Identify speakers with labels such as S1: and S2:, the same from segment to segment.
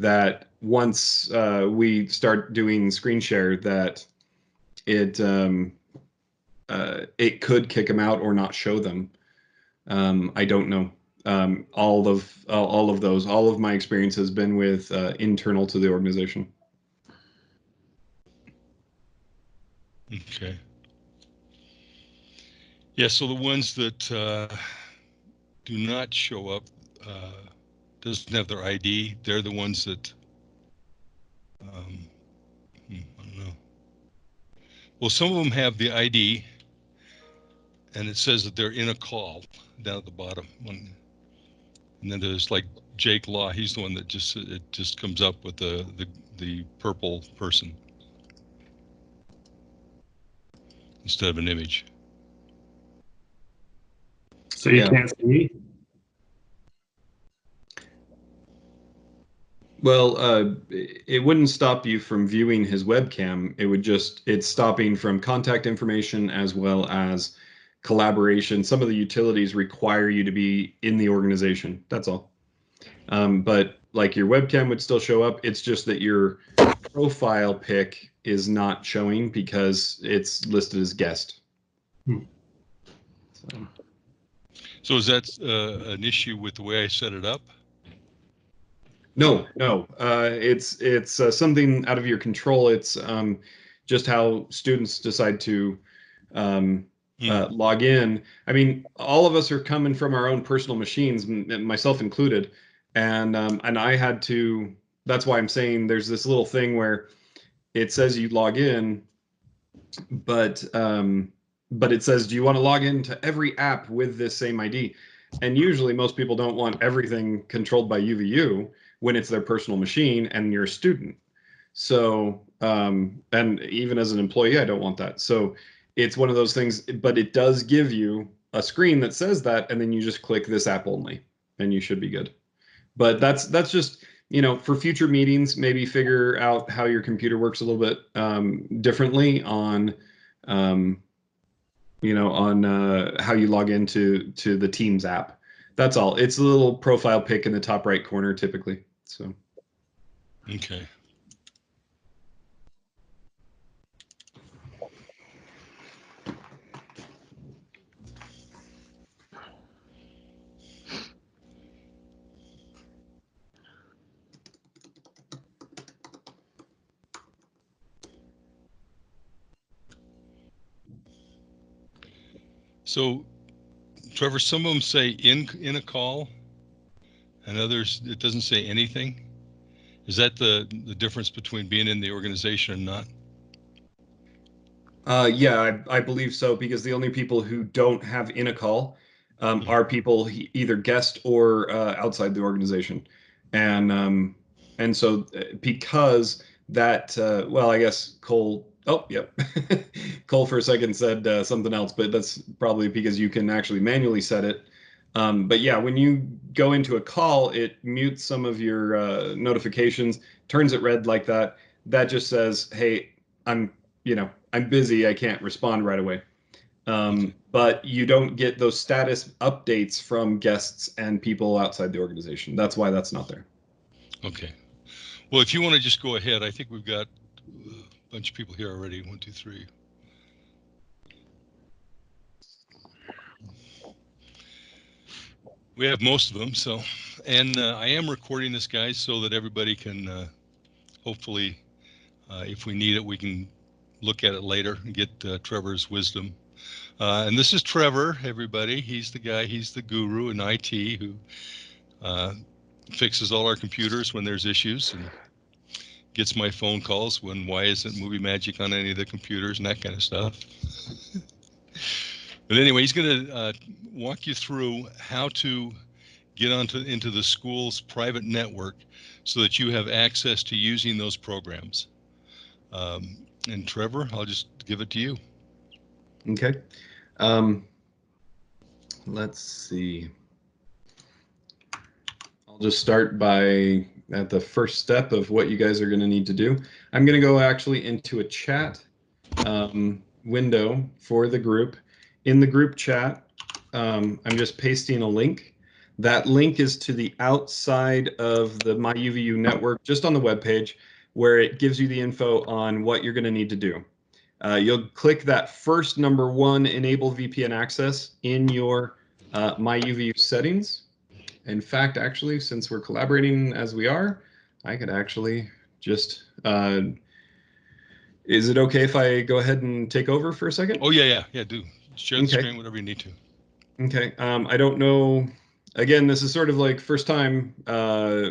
S1: that once we start doing screen share, that it could kick them out or not show them. I don't know. All of my experience has been with internal to the organization.
S2: Okay. Yeah, so the ones that do not show up, doesn't have their ID, they're the ones that, I don't know. Well, some of them have the ID, and it says that they're in a call down at the bottom. And then there's like Jake Law, he's the one that just comes up with the purple person instead of an image.
S3: So you can't see me?
S1: Well, it wouldn't stop you from viewing his webcam. It's stopping from contact information as well as collaboration. Some of the utilities require you to be in the organization. That's all. But like your webcam would still show up. It's just that your profile pic is not showing because it's listed as guest.
S2: So is that an issue with the way I set it up?
S1: No. It's something out of your control. It's just how students decide to log in. I mean, all of us are coming from our own personal machines, myself included, and I had to. That's why I'm saying there's this little thing where it says you log in, but it says, do you want to log into every app with this same ID? And usually most people don't want everything controlled by UVU when it's their personal machine and you're a student. So, and even as an employee, I don't want that. So it's one of those things, but it does give you a screen that says that, and then you just click this app only and you should be good. But that's just, for future meetings, maybe figure out how your computer works a little bit differently on, on how you log into the Teams app. That's all. It's a little profile pic in the top right corner typically. So.
S2: Okay. So, Trevor, some of them say in a call, and others it doesn't say anything. Is that the difference between being in the organization and not?
S1: Yeah, I believe so, because the only people who don't have in a call are people either guest or outside the organization, and so because that, well, I guess Cole. Oh, yep. Cole for a second said something else, but that's probably because you can actually manually set it. But yeah, when you go into a call, it mutes some of your notifications, turns it red like that. That just says, hey, I'm busy, I can't respond right away. But you don't get those status updates from guests and people outside the organization. That's why that's not there.
S2: Okay. Well, if you want to just go ahead, I think we've got a bunch of people here already. 1, 2, 3. We have most of them. So, and I am recording this, guys, so that everybody can hopefully, if we need it, we can look at it later and get Trevor's wisdom. And this is Trevor, everybody. He's the guy, he's the guru in IT who fixes all our computers when there's issues and gets my phone calls when why isn't Movie Magic on any of the computers and that kind of stuff. But anyway, he's going to walk you through how to get into the school's private network so that you have access to using those programs. And Trevor, I'll just give it to you.
S1: Okay. Let's see. I'll just start by at the first step of what you guys are going to need to do. I'm going to go actually into a chat window for the group. In the group chat, I'm just pasting a link. That link is to the outside of the MyUVU network, just on the web page, where it gives you the info on what you're going to need to do. You'll click that first number 1, enable VPN access in your MyUVU settings. In fact, actually, since we're collaborating as we are, I could actually just, is it okay if I go ahead and take over for a second?
S2: Oh, yeah, do. Share the screen, whatever you need to.
S1: Okay, I don't know. Again, this is sort of like first time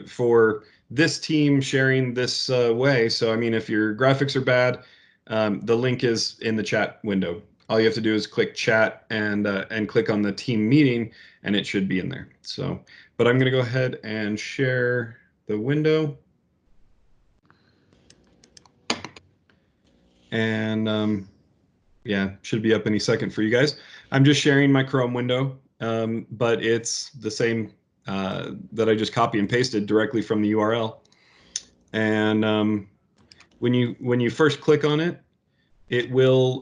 S1: for this team sharing this way. So, I mean, if your graphics are bad, the link is in the chat window. All you have to do is click chat and click on the team meeting, and it should be in there. So, but I'm going to go ahead and share the window. And yeah, should be up any second for you guys. I'm just sharing my Chrome window, but it's the same that I just copy and pasted directly from the URL. And when you first click on it, it will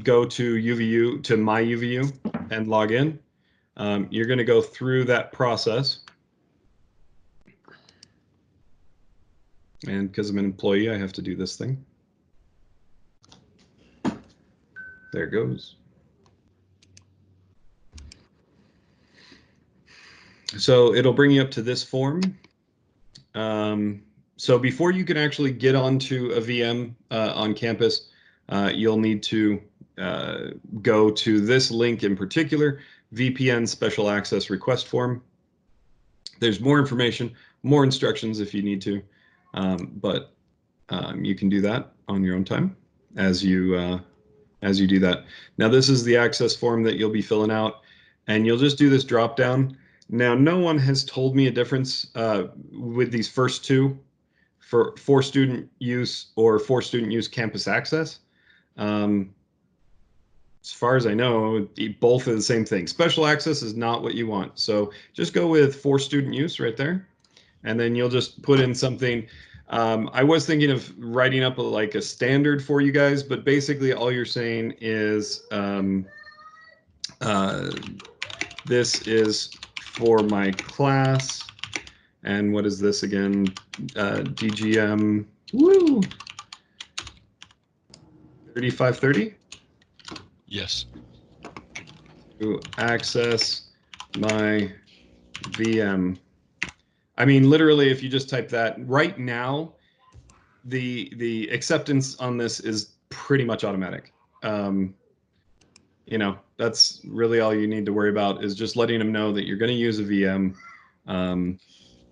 S1: go to UVU, to MyUVU, and log in. You're going to go through that process. And because I'm an employee, I have to do this thing. There it goes. So it'll bring you up to this form. So before you can actually get onto a VM on campus, you'll need to go to this link in particular, VPN Special Access Request Form. There's more information, more instructions if you need to, but you can do that on your own time as you do that. Now this is the access form that you'll be filling out, and you'll just do this drop down. Now, no one has told me a difference with these first two for student use or for student use campus access. As far as I know, both are the same thing. Special access is not what you want. So just go with for student use right there. And then you'll just put in something. I was thinking of writing up like a standard for you guys, but basically all you're saying is this is for my class. And what is this again? DGM, woo, 3530?
S2: Yes.
S1: To access my VM. I mean, literally, if you just type that, right now, the acceptance on this is pretty much automatic. You know, that's really all you need to worry about, is just letting them know that you're going to use a VM,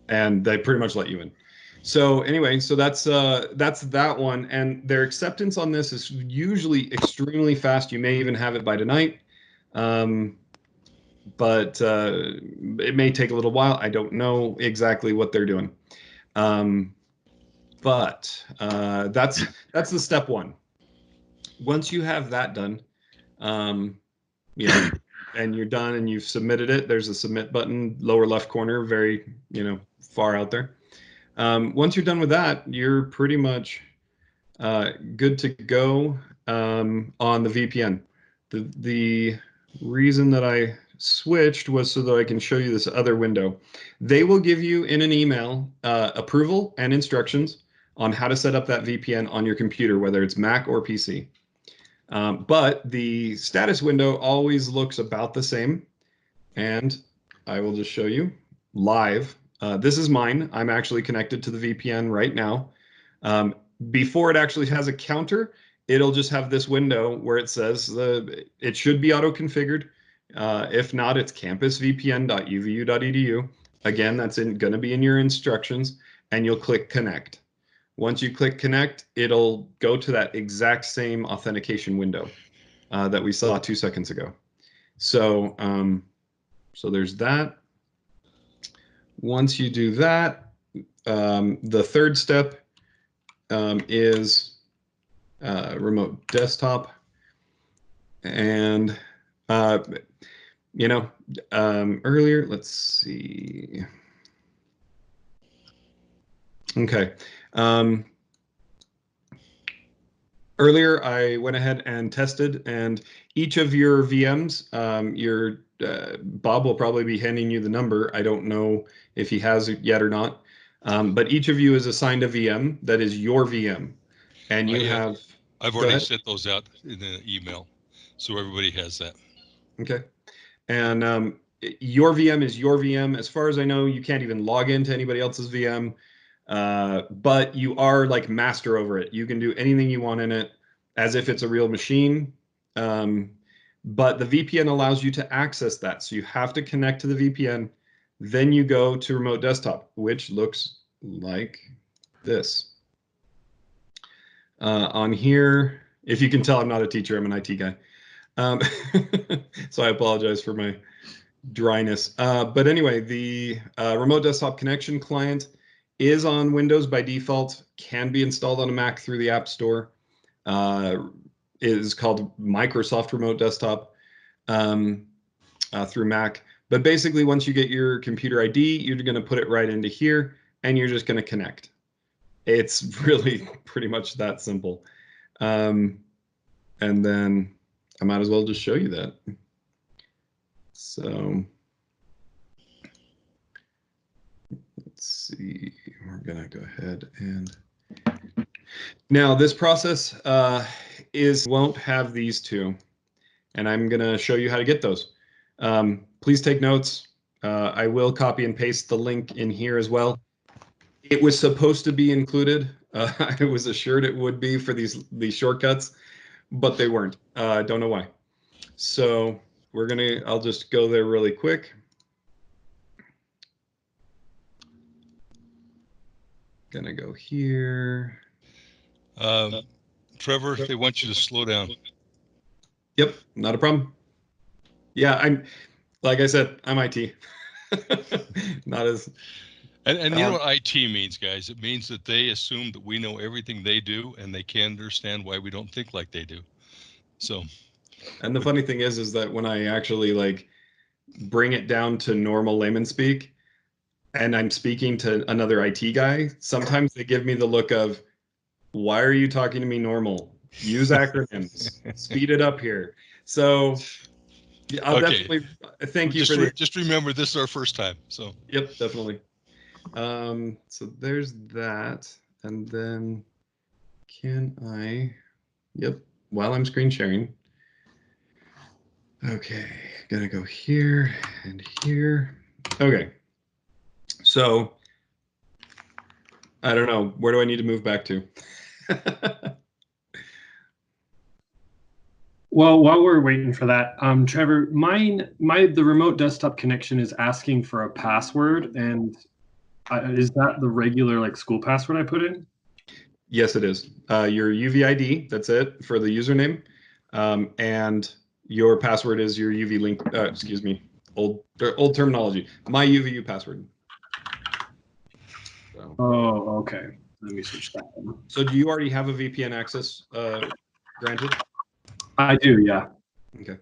S1: and they pretty much let you in. So anyway, so that's that one, and their acceptance on this is usually extremely fast. You may even have it by tonight, but it may take a little while. I don't know exactly what they're doing, but that's the step one. Once you have that done, you know, and you're done and you've submitted it, there's a submit button, lower left corner, very, you know, far out there. Once you're done with that, you're pretty much good to go on the VPN. The reason that I switched was so that I can show you this other window. They will give you in an email approval and instructions on how to set up that VPN on your computer, whether it's Mac or PC. But the status window always looks about the same. And I will just show you live. This is mine. I'm actually connected to the VPN right now. Before it actually has a counter, it'll just have this window where it says it should be auto-configured. If not, it's campusvpn.uvu.edu. Again, that's going to be in your instructions, and you'll click connect. Once you click connect, it'll go to that exact same authentication window that we saw 2 seconds ago. So, so there's that. Once you do that, the third step is remote desktop. And, you know, earlier, let's see. Okay. earlier I went ahead and tested, and each of your VMs, Bob will probably be handing you the number. I don't know if he has it yet or not, but each of you is assigned a VM that is your VM, and you have.
S2: I've
S1: Go
S2: already
S1: ahead.
S2: sent those out in the email, so everybody has that.
S1: Okay, and your VM is your VM. As far as I know, you can't even log into anybody else's VM, but you are like master over it. You can do anything you want in it as if it's a real machine. But the VPN allows you to access that. So you have to connect to the VPN. Then you go to remote desktop, which looks like this. On here, if you can tell, I'm not a teacher, I'm an IT guy. So I apologize for my dryness. But anyway, the remote desktop connection client is on Windows by default, can be installed on a Mac through the App Store. It is called Microsoft Remote Desktop through Mac. But basically, once you get your computer ID, you're going to put it right into here, and you're just going to connect. It's really pretty much that simple. And then I might as well just show you that. So let's see, we're gonna go ahead and now this process won't have these two, and I'm gonna show you how to get those. Please take notes. I will copy and paste the link in here as well. It was supposed to be included. I was assured it would be for these shortcuts, but they weren't. I don't know why. So I'll just go there really quick. Gonna go here.
S2: Trevor, they want you to slow down.
S1: Yep, not a problem. Yeah, like I said, I'm IT. Not as.
S2: And you know what IT means, guys? It means that they assume that we know everything they do, and they can't understand why we don't think like they do. So.
S1: And the funny thing is that when I actually like bring it down to normal layman speak, and I'm speaking to another IT guy, sometimes they give me the look of, why are you talking to me normal? Use acronyms. Speed it up here. So I'll definitely thank you for
S2: just remember, this is our first time. So
S1: yep, definitely. So there's that. And then while I'm screen sharing. Okay, gonna go here and here. Okay. So I don't know, where do I need to move back to?
S3: Well, while we're waiting for that, Trevor, the remote desktop connection is asking for a password, and is that the regular like school password I put in?
S1: Yes, it is. Your UVID, that's it for the username, and your password is your UV link. Excuse me, old terminology. My UVU password. So.
S3: Oh, okay. Let me switch that one.
S1: So, do you already have a VPN access granted?
S3: I do, yeah.
S1: Okay.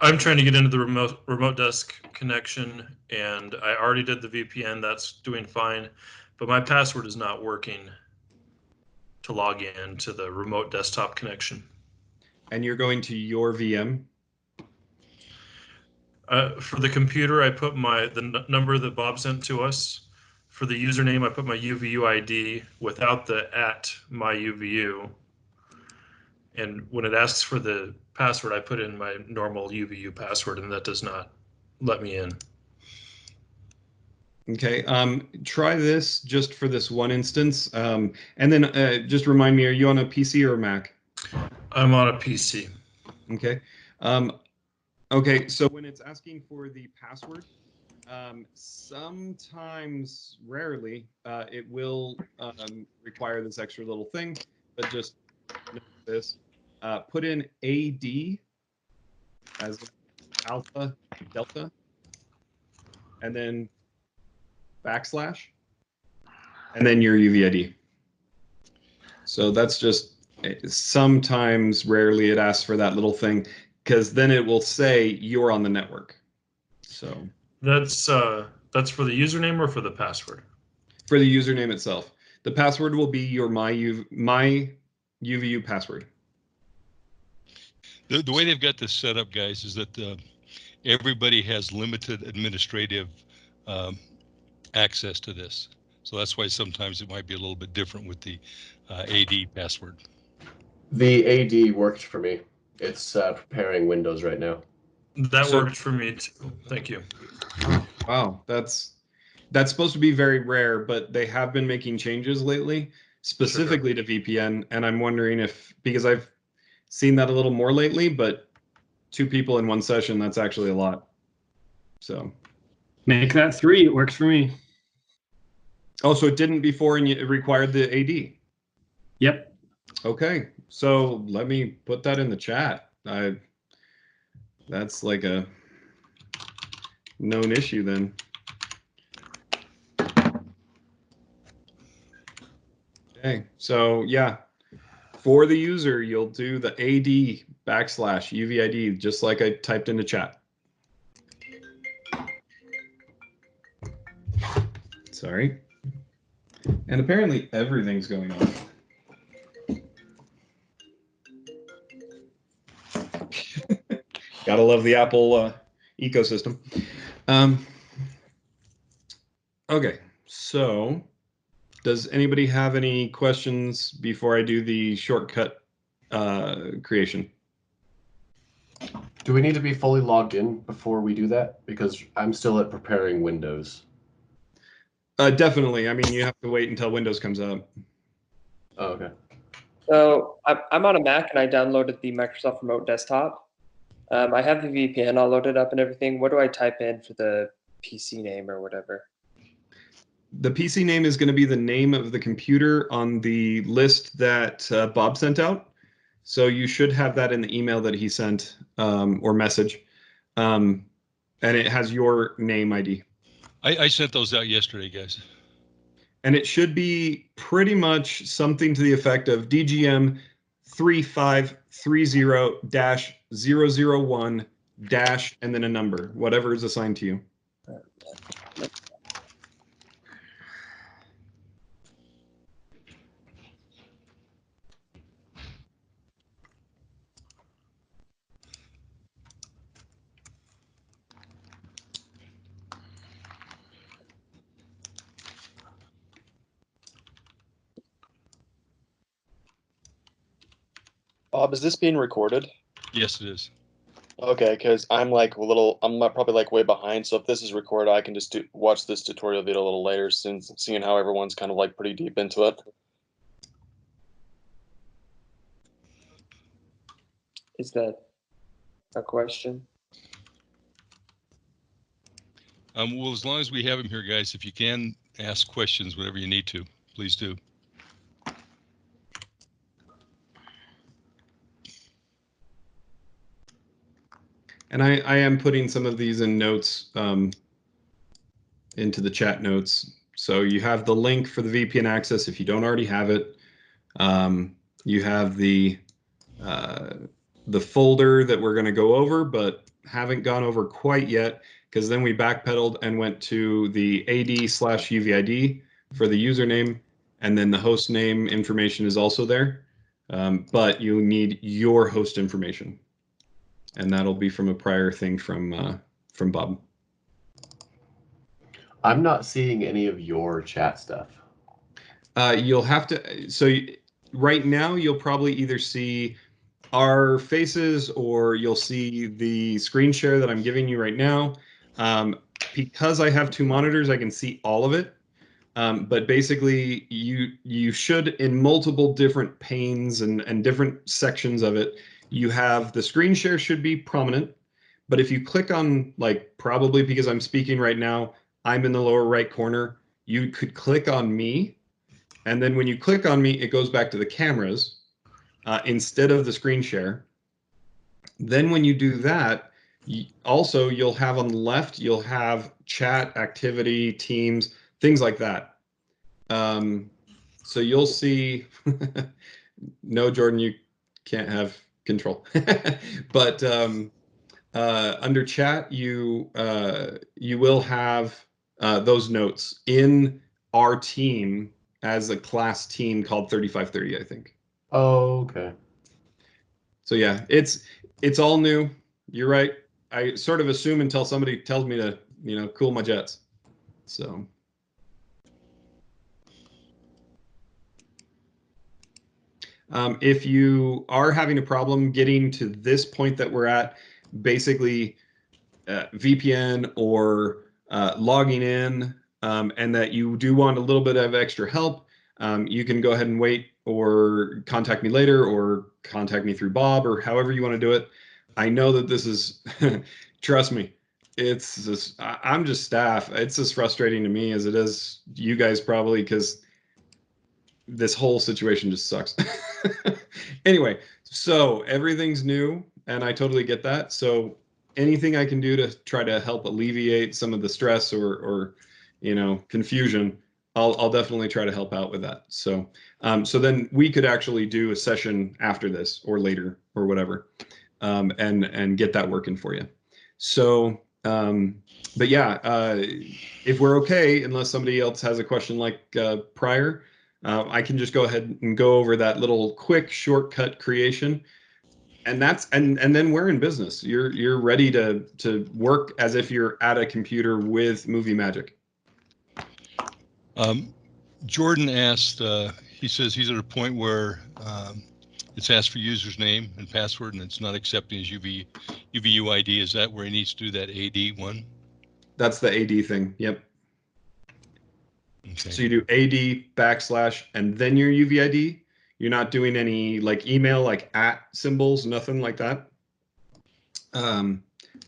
S4: I'm trying to get into the remote desk connection, and I already did the VPN. That's doing fine, but my password is not working to log in to the remote desktop connection.
S1: And you're going to your VM?
S4: For the computer, I put the number that Bob sent to us. For the username, I put my UVU ID without the @myuvu. And when it asks for the password, I put in my normal UVU password, and that does not let me in.
S1: Okay, try this just for this one instance. And then just remind me, are you on a PC or a Mac?
S4: I'm on a PC.
S1: Okay. Okay, so when it's asking for the password, sometimes, rarely, it will require this extra little thing, but just note this. Put in AD as alpha delta, and then /, and then your UVID. So that's just sometimes, rarely, it asks for that little thing, because then it will say you're on the network. So
S4: that's for the username or for the password?
S1: For the username itself. The password will be your my UVU password.
S2: The way they've got this set up, guys, is that everybody has limited administrative access to this. So that's why sometimes it might be a little bit different with the AD password.
S5: The AD worked for me. It's preparing Windows right now.
S4: That
S1: So-
S4: worked for me too. Thank you.
S1: Wow, that's supposed to be very rare, but they have been making changes lately, specifically to VPN, and I'm wondering if, because I've seen that a little more lately, but 2 people in one session, that's actually a lot. So,
S3: Make that 3. It works for me.
S1: oh, so it didn't before, and it required the AD.
S3: Yep.
S1: Okay, so let me put that in the chat. That's like a known issue then. Okay, so yeah, for the user, you'll do the AD /UVID, just like I typed into chat. Sorry. And apparently everything's going on. Gotta love the Apple ecosystem. Okay, so does anybody have any questions before I do the shortcut creation?
S5: Do we need to be fully logged in before we do that? Because I'm still at preparing Windows.
S1: Definitely. I mean, you have to wait until Windows comes up.
S5: Oh, okay.
S6: So I'm on a Mac and I downloaded the Microsoft Remote Desktop. I have the VPN all loaded up and everything. What do I type in for the PC name or whatever?
S1: The PC name is going to be the name of the computer on the list that Bob sent out. So you should have that in the email that he sent or message. And it has your name ID.
S2: I sent those out yesterday, guys.
S1: And it should be pretty much something to the effect of DGM 3530-001- and then a number, whatever is assigned to you.
S7: Bob, is this being recorded?
S2: Yes, it is.
S7: Okay, because I'm probably like way behind. So if this is recorded, I can just watch this tutorial video a little later, since seeing how everyone's kind of like pretty deep into it.
S6: Is that a question?
S2: Well, as long as we have him here, guys, if you can ask questions whenever you need to, please do.
S1: And I am putting some of these in notes into the chat notes. So you have the link for the VPN access if you don't already have it. You have the folder that we're going to go over, but haven't gone over quite yet, because then we backpedaled and went to the AD/UVID for the username, and then the host name information is also there. But you need your host information. And that'll be from a prior thing from Bob.
S5: I'm not seeing any of your chat stuff.
S1: You'll have to. So right now, you'll probably either see our faces or you'll see the screen share that I'm giving you right now. Because I have 2 monitors, I can see all of it. But basically, you should, in multiple different panes and different sections of it, you have the screen share should be prominent. But if you click on, like, probably because I'm speaking right now, I'm in the lower right corner, you could click on me. And then when you click on me, it goes back to the cameras instead of the screen share. Then when you do that, also you'll have on the left, you'll have chat, activity, teams, things like that. So you'll see, no, Jordan, you can't have control. But under chat, you will have those notes in our team as a class team called 3530, I think.
S5: Oh, okay.
S1: So yeah, it's all new. You're right. I sort of assume until somebody tells me to, cool my jets. So. If you are having a problem getting to this point that we're at, basically VPN or logging in, and that you do want a little bit of extra help, you can go ahead and wait or contact me later or contact me through Bob or however you want to do it. I know that this is, trust me, it's just, I'm just staff. It's as frustrating to me as it is you guys probably, because this whole situation just sucks. Anyway, so everything's new and I totally get that. So anything I can do to try to help alleviate some of the stress or confusion, I'll definitely try to help out with that. So so then we could actually do a session after this or later or whatever, and get that working for you. So but yeah, if we're okay, unless somebody else has a question like prior, I can just go ahead and go over that little quick shortcut creation, and that's and then we're in business. You're ready to work as if you're at a computer with Movie Magic.
S2: Jordan asked. He says he's at a point where it's asked for user's name and password, and it's not accepting his UVUID. Is that where he needs to do that AD one?
S1: That's the AD thing. Yep.
S2: Okay.
S1: So you do AD / and then your UVID. You're not doing any like email, like @ symbols, nothing like that. So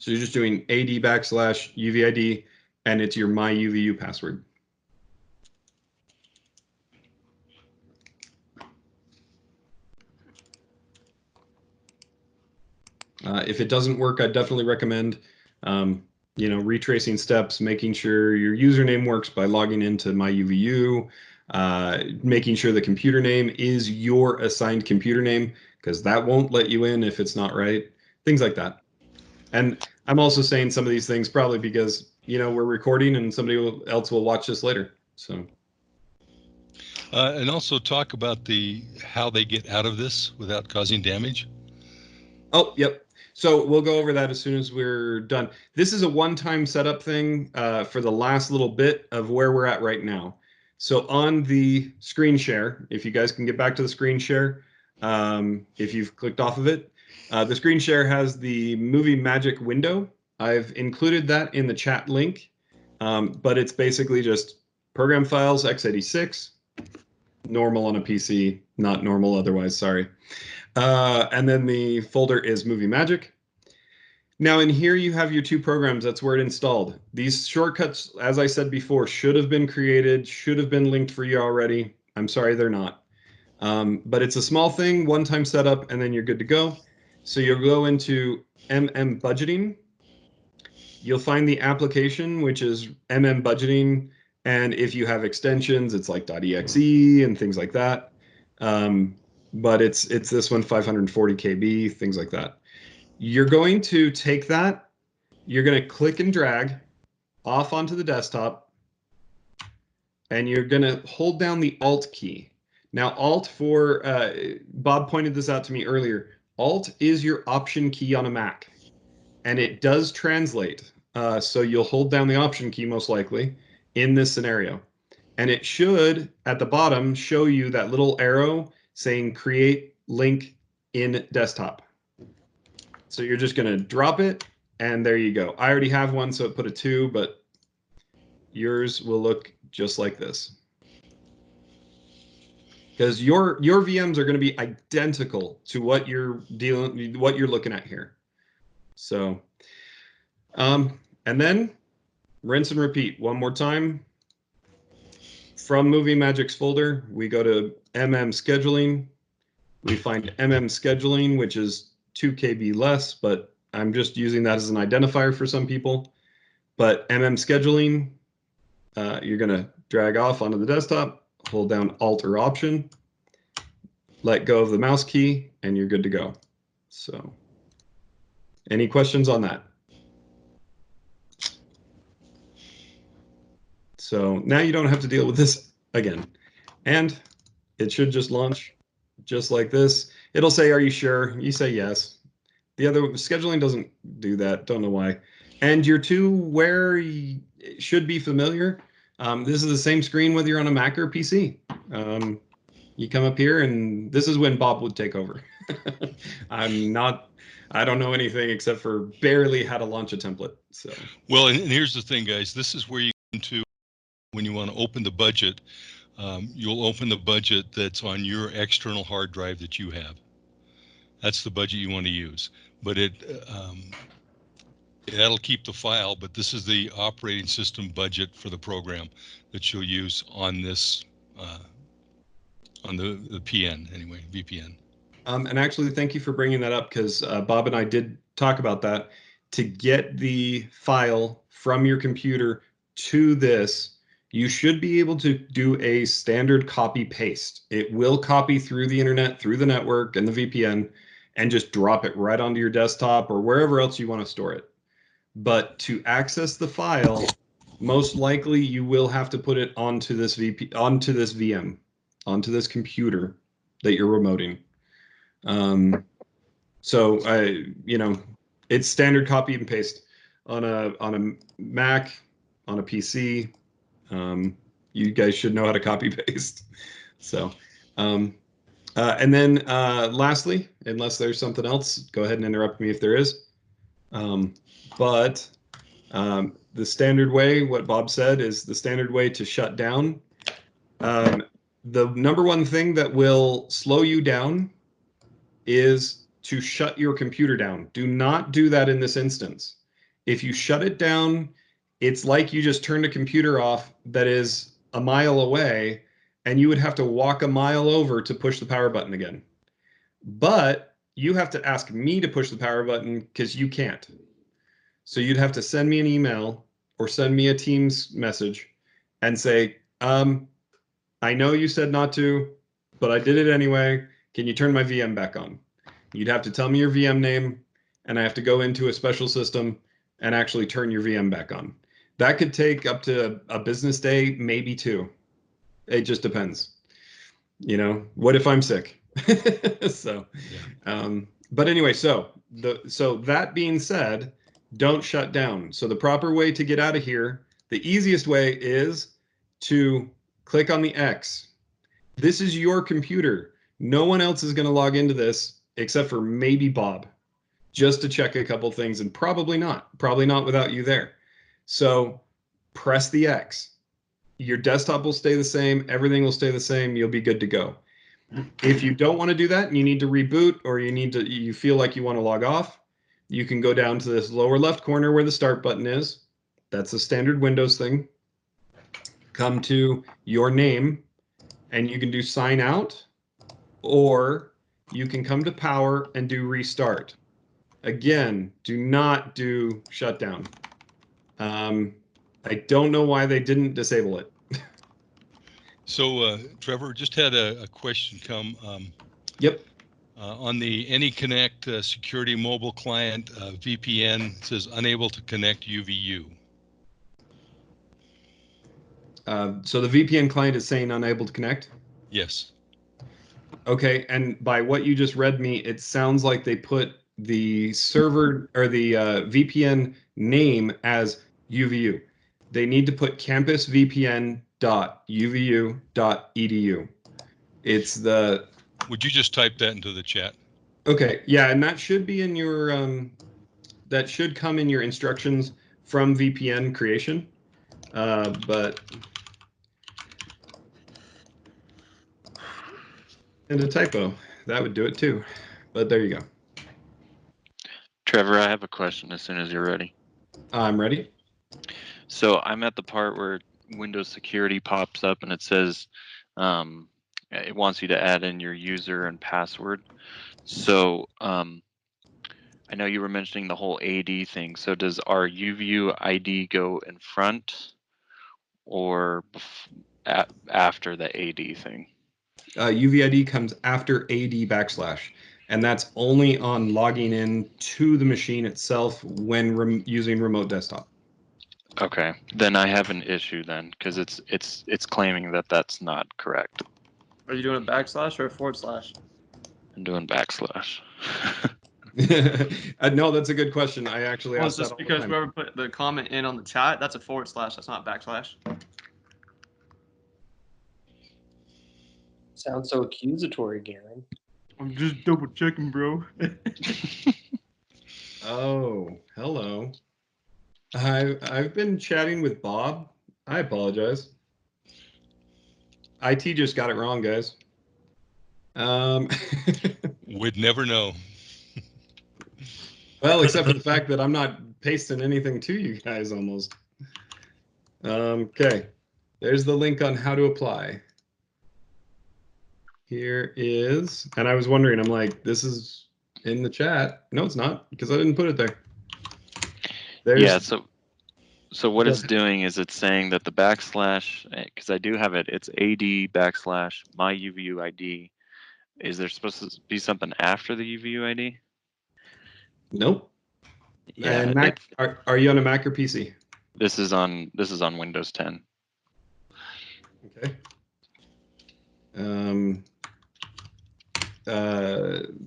S1: you're just doing AD / UVID, and it's your MyUVU password. If it doesn't work, I definitely recommend retracing steps, making sure your username works by logging into MyUVU, making sure the computer name is your assigned computer name, because that won't let you in if it's not right, things like that. And I'm also saying some of these things probably because, we're recording and somebody else will watch this later. So.
S2: And also talk about how they get out of this without causing damage.
S1: Oh, yep. So we'll go over that as soon as we're done. This is a one-time setup thing for the last little bit of where we're at right now. So on the screen share, if you guys can get back to the screen share, if you've clicked off of it, the screen share has the Movie Magic window. I've included that in the chat link, but it's basically just program files, x86, normal on a PC, not normal otherwise, sorry. And then the folder is Movie Magic. Now in here you have your two programs. That's where it installed. These shortcuts, as I said before, should have been created, should have been linked for you already. I'm sorry they're not. But it's a small thing, one-time setup, and then you're good to go. So you'll go into MM Budgeting. You'll find the application, which is MM Budgeting. And if you have extensions, it's like .exe and things like that. But it's this one, 540 KB, things like that. You're going to take that, you're going to click and drag off onto the desktop, and you're going to hold down the Alt key. Now, Alt for, Bob pointed this out to me earlier, Alt is your Option key on a Mac, and it does translate. So you'll hold down the Option key most likely in this scenario. And it should, at the bottom, show you that little arrow saying create link in desktop. So you're just going to drop it, and there you go. I already have one, so it put a 2, but yours will look just like this. Because your VMs are going to be identical to what you're looking at here. So, and then rinse and repeat one more time. From Movie Magic's folder, we go to MM Scheduling. We find MM Scheduling, which is 2 KB less, but I'm just using that as an identifier for some people. But MM Scheduling, you're going to drag off onto the desktop, hold down Alt or Option, let go of the mouse key, and you're good to go. So, any questions on that? So now you don't have to deal with this again. And it should just launch just like this. It'll say, are you sure? You say yes. The other scheduling doesn't do that. Don't know why. And your two where should be familiar. This is the same screen whether you're on a Mac or PC. You come up here, and this is when Bob would take over. I don't know anything except for barely how to launch a template. So
S2: Well, and here's the thing, guys. This is where you come to when you want to open the budget. You'll open the budget that's on your external hard drive that you have. That's the budget you want to use. But that'll keep the file, but this is the operating system budget for the program that you'll use on this, on the PN anyway, VPN.
S1: And actually, thank you for bringing that up, because Bob and I did talk about that. To get the file from your computer to this, you should be able to do a standard copy paste. It will copy through the internet, through the network and the VPN, and just drop it right onto your desktop or wherever else you want to store it. But to access the file, most likely you will have to put it onto this VM, onto this computer that you're remoting. It's standard copy and paste on a Mac, on a PC. You guys should know how to copy paste. So, and then lastly, unless there's something else, go ahead and interrupt me if there is. But the standard way, what Bob said, is the standard way to shut down. The number one thing that will slow you down is to shut your computer down. Do not do that in this instance. If you shut it down, it's like you just turned a computer off that is a mile away, and you would have to walk a mile over to push the power button again. But you have to ask me to push the power button because you can't. So you'd have to send me an email or send me a Teams message and say, I know you said not to, but I did it anyway. Can you turn my VM back on? You'd have to tell me your VM name, and I have to go into a special system and actually turn your VM back on. That could take up to a business day, maybe two. It just depends. What if I'm sick? So, yeah. But anyway, so that being said, don't shut down. So the proper way to get out of here, the easiest way is to click on the X. This is your computer. No one else is going to log into this except for maybe Bob, just to check a couple things, and probably not without you there. So press the X. Your desktop will stay the same. Everything will stay the same. You'll be good to go. If you don't want to do that and you need to reboot, or you feel like you want to log off, you can go down to this lower left corner where the start button is. That's a standard Windows thing. Come to your name, and you can do sign out, or you can come to power and do restart. Again, do not do shutdown. I don't know why they didn't disable it.
S2: So Trevor, just had a question come.
S1: Yep.
S2: On the AnyConnect security mobile client VPN, it says unable to connect UVU.
S1: So the VPN client is saying unable to connect?
S2: Yes.
S1: Okay, and by what you just read me, it sounds like they put the server or the VPN name as UVU. They need to put campusvpn.uvu.edu. It's the...
S2: Would you just type that into the chat?
S1: Okay, yeah, and that should be in your, that should come in your instructions from VPN creation, but... And a typo, that would do it too, but there you go.
S8: Trevor, I have a question as soon as you're ready.
S1: I'm ready.
S8: So I'm at the part where Windows Security pops up and it says it wants you to add in your user and password. So I know you were mentioning the whole AD thing. So does our UVU ID go in front or after the AD thing?
S1: UVID comes after AD \, and that's only on logging in to the machine itself when using remote desktop.
S8: Okay, then I have an issue then, because it's claiming that that's not correct.
S9: Are you doing a backslash or a forward slash?
S8: I'm doing backslash.
S1: No, that's a good question. I actually
S9: Well,
S1: asked
S9: it's
S1: that
S9: just
S1: all the
S9: because
S1: time.
S9: whoever put the comment in on the chat, that's a forward slash. That's not a backslash.
S6: Sounds so accusatory, Garen.
S9: I'm just double checking, bro.
S1: Oh, hello. I've been chatting with Bob. I apologize. IT just got it wrong, guys.
S2: Would never know.
S1: Well, except for the fact that I'm not pasting anything to you guys almost. Okay, there's the link on how to apply. Here is, and I was wondering, I'm like, this is in the chat. No, it's not, because I didn't put it there. There's,
S8: Yeah, so what it's doing is it's saying that the backslash, because I do have it, it's AD backslash my UVU ID. Is there supposed to be something after the UVU ID?
S1: Nope.
S8: Yeah,
S1: And Mac, are you on a Mac or PC?
S8: this is on Windows 10.
S1: Okay.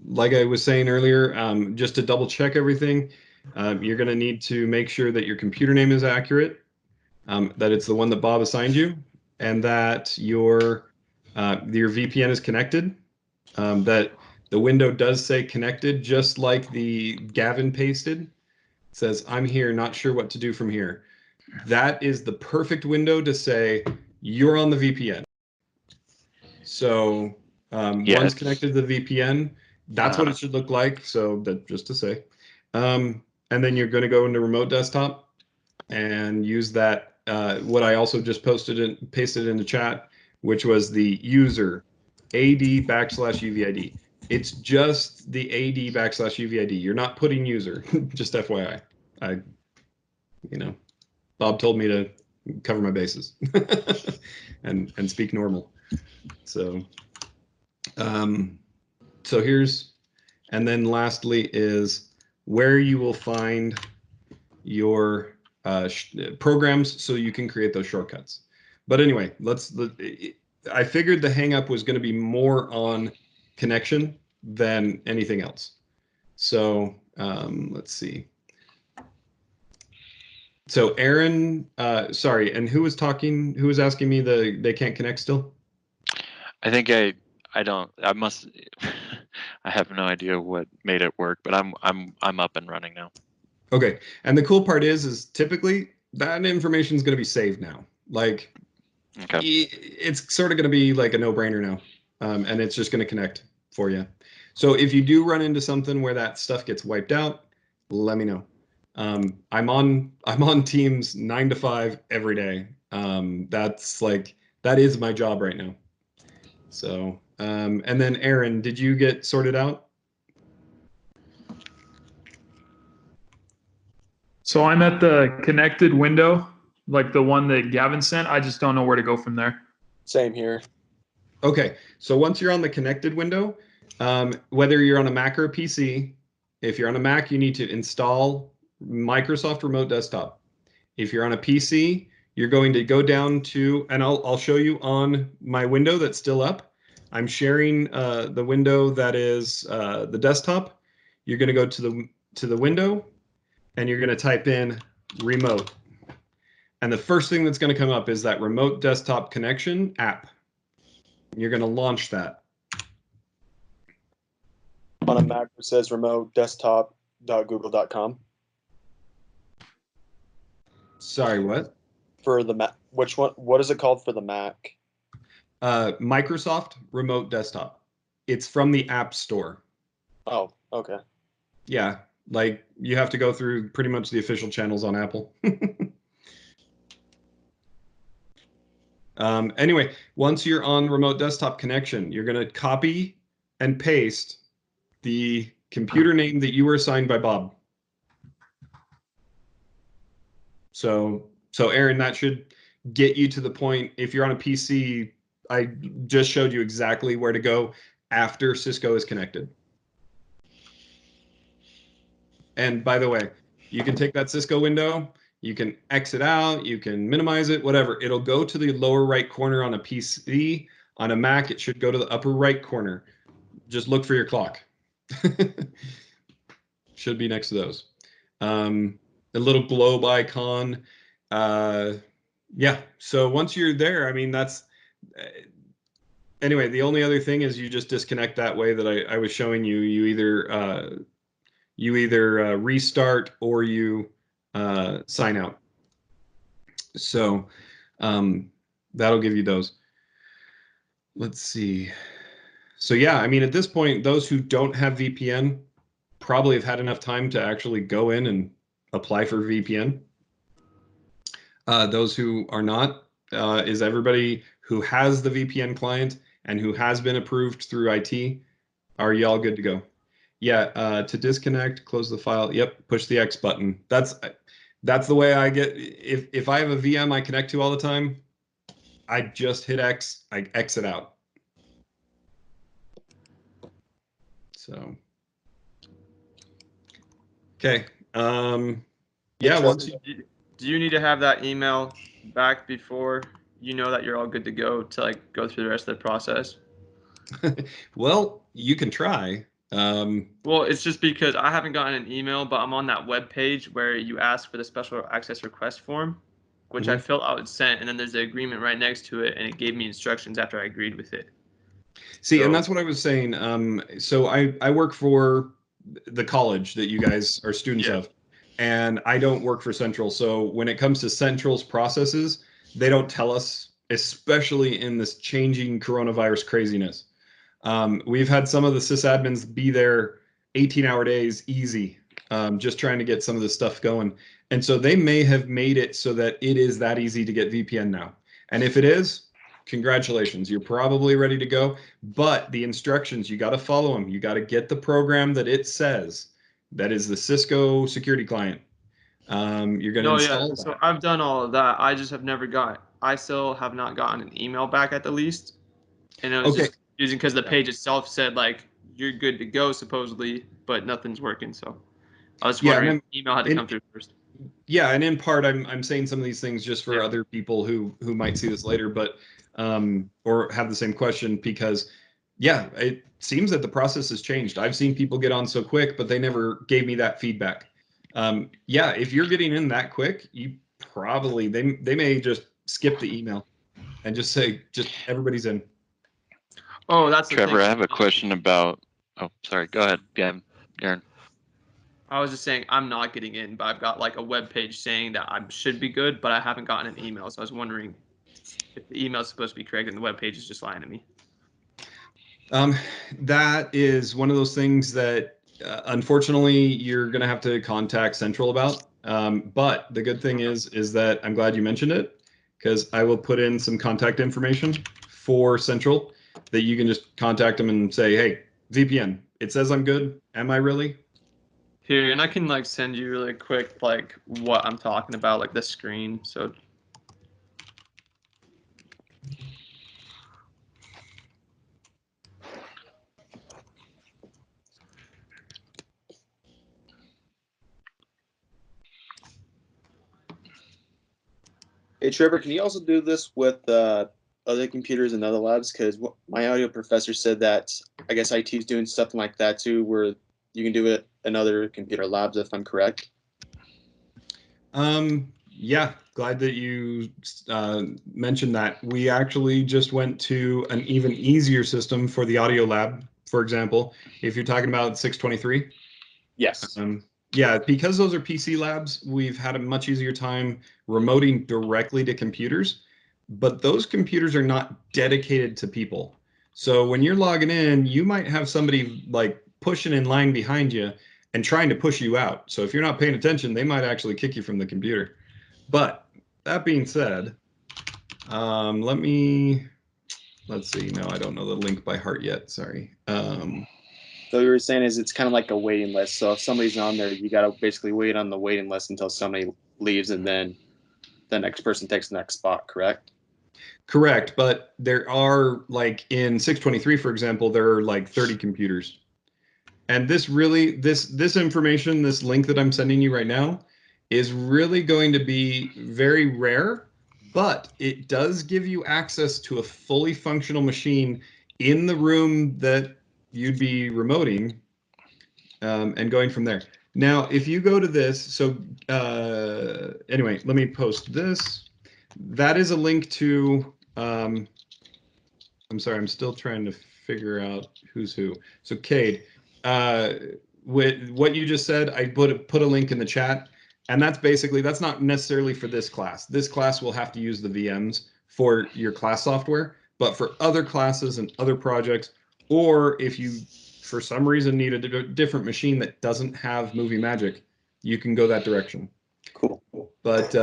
S1: Like I was saying earlier, just to double check everything, you're going to need to make sure that your computer name is accurate, that it's the one that Bob assigned you, and that your VPN is connected, that the window does say connected, just like the Gavin pasted. It says, I'm here, not sure what to do from here. That is the perfect window to say, you're on the VPN. So once connected to the VPN, that's what it should look like. So that just to say, and then you're going to go into remote desktop and use that. What I also just pasted in the chat, which was the user AD backslash UVID. It's just the AD backslash UVID. You're not putting user, just FYI. Bob told me to cover my bases and speak normal. So here's, and then lastly is where you will find your programs so you can create those shortcuts. But anyway, I figured the hang up was going to be more on connection than anything else. So let's see. So Aaron, sorry, and who was talking? Who was asking me they can't connect still?
S8: I think I must. I have no idea what made it work, but I'm up and running now.
S1: Okay, and the cool part is typically that information is going to be saved now. Like, okay, it's sort of going to be like a no-brainer now, and it's just going to connect for you. So if you do run into something where that stuff gets wiped out, let me know. I'm on Teams 9 to 5 every day. That is my job right now. So, and then Aaron, did you get sorted out?
S10: So I'm at the connected window, like the one that Gavin sent. I just don't know where to go from there.
S7: Same here.
S1: Okay, so once you're on the connected window, whether you're on a Mac or a PC, if you're on a Mac, you need to install Microsoft Remote Desktop. If you're on a PC, you're going to go down to, and I'll show you on my window that's still up. I'm sharing the window that is the desktop. You're going to go to the window, and you're going to type in remote. And the first thing that's going to come up is that remote desktop connection app. You're going to launch that.
S7: On a Mac, it says remote desktop.google.com.
S1: Sorry, what?
S7: For the Mac, which one? What is it called for the Mac?
S1: Microsoft Remote Desktop. It's from the App Store.
S7: Oh, okay.
S1: Yeah, like you have to go through pretty much the official channels on Apple. Anyway, once you're on remote desktop connection, you're going to copy and paste the computer name that you were assigned by Bob. So Aaron, that should get you to the point. If you're on a PC, I just showed you exactly where to go after Cisco is connected. And by the way, you can take that Cisco window, You can exit out, you can minimize it, whatever. It'll go to the lower right corner on a PC. On a Mac, it should go to the upper right corner. Just look for your clock. Should be next to those. A little globe icon. Yeah, so once you're there, I mean, that's... Anyway, the only other thing is you just disconnect that way that I was showing you. You either restart or you sign out. So that'll give you those. Let's see. So yeah, I mean, at this point, those who don't have VPN probably have had enough time to actually go in and apply for VPN. Those who are not, is everybody who has the VPN client and who has been approved through IT. Are y'all good to go? Yeah, to disconnect, close the file. Yep, push the X button. That's the way I get. If I have a VM I connect to all the time, I just hit X, I exit out. So, okay. Yeah, once you...
S9: Do you need to have that email back before you know that you're all good to go to like go through the rest of the process?
S1: Well, you can try.
S9: Well, it's just because I haven't gotten an email, but I'm on that web page where you ask for the special access request form, which I filled out and sent, and then there's the agreement right next to it, and it gave me instructions after I agreed with it.
S1: See, and that's what I was saying. So I work for the college that you guys are students of, and I don't work for Central. So when it comes to Central's processes, they don't tell us, especially in this changing coronavirus craziness. We've had some of the sysadmins be there 18-hour days easy, just trying to get some of this stuff going. And so they may have made it so that it is that easy to get VPN now. And if it is, congratulations, you're probably ready to go. But the instructions, you got to follow them. You got to get the program that it says. That is the Cisco security client. You're going to install that.
S9: So I've done all of that. I just have never I still have not gotten an email back at the least. And it was just confusing because the page itself said like, you're good to go supposedly, but nothing's working. So I was wondering if email had to come through first.
S1: Yeah, and in part, I'm saying some of these things just for other people who might see this later, but or have the same question, because yeah, it seems that the process has changed. I've seen people get on so quick, but they never gave me that feedback. Yeah, if you're getting in that quick, you probably they may just skip the email and just say just everybody's in.
S9: Oh, that's the
S8: Trevor.
S9: thing.
S8: I have a question about. Oh, sorry. Go ahead, Aaron.
S9: I was just saying I'm not getting in, but I've got like a web page saying that I should be good, but I haven't gotten an email. So I was wondering if the email is supposed to be correct and the web page is just lying to me.
S1: That is one of those things that unfortunately you're going to have to contact Central about. But the good thing is that I'm glad you mentioned it, because I will put in some contact information for Central that you can just contact them and say, hey, VPN, it says I'm good. Am I really?
S9: Here, and I can like send you really quick like what I'm talking about, like the screen. So
S7: Hey, Trevor, can you also do this with other computers and other labs? Because my audio professor said that I guess IT is doing something like that too, where you can do it in other computer labs, if I'm correct.
S1: Yeah, glad that you mentioned that. We actually just went to an even easier system for the audio lab, for example, if you're talking about 623.
S7: Yes.
S1: Yeah, because those are PC labs, we've had a much easier time remoting directly to computers, but those computers are not dedicated to people. So when you're logging in, you might have somebody like pushing in line behind you and trying to push you out. So if you're not paying attention, they might actually kick you from the computer. But that being said, let's see. No, I don't know the link by heart yet. Sorry.
S7: So you were saying is it's kind of like a waiting list. So if somebody's on there, you got to basically wait on the waiting list until somebody leaves, and then the next person takes the next spot, correct?
S1: Correct. But there are, like in 623, for example, there are like 30 computers. And this really, this information, this link that I'm sending you right now is really going to be very rare, but it does give you access to a fully functional machine in the room that you'd be remoting, and going from there. Now, if you go to this, so anyway, let me post this. That is a link to, I'm sorry, I'm still trying to figure out who's who. So Cade, with what you just said, I put a link in the chat, and that's basically, that's not necessarily for this class. This class will have to use the VMs for your class software, but for other classes and other projects, or if you, for some reason, need a different machine that doesn't have Movie Magic, you can go that direction.
S7: Cool.
S1: But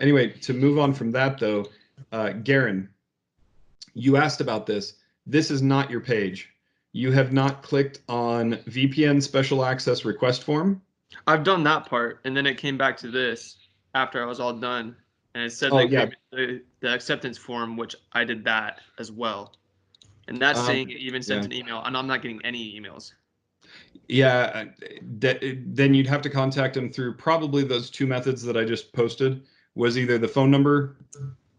S1: anyway, to move on from that though, Garen, you asked about this. This is not your page. You have not clicked on VPN special access request form.
S9: I've done that part, and then it came back to this after I was all done, and it said the acceptance form, which I did that as well. And that's saying it even sent an email, and I'm not getting any emails.
S1: Yeah, then you'd have to contact them through probably those two methods that I just posted. Was either the phone number,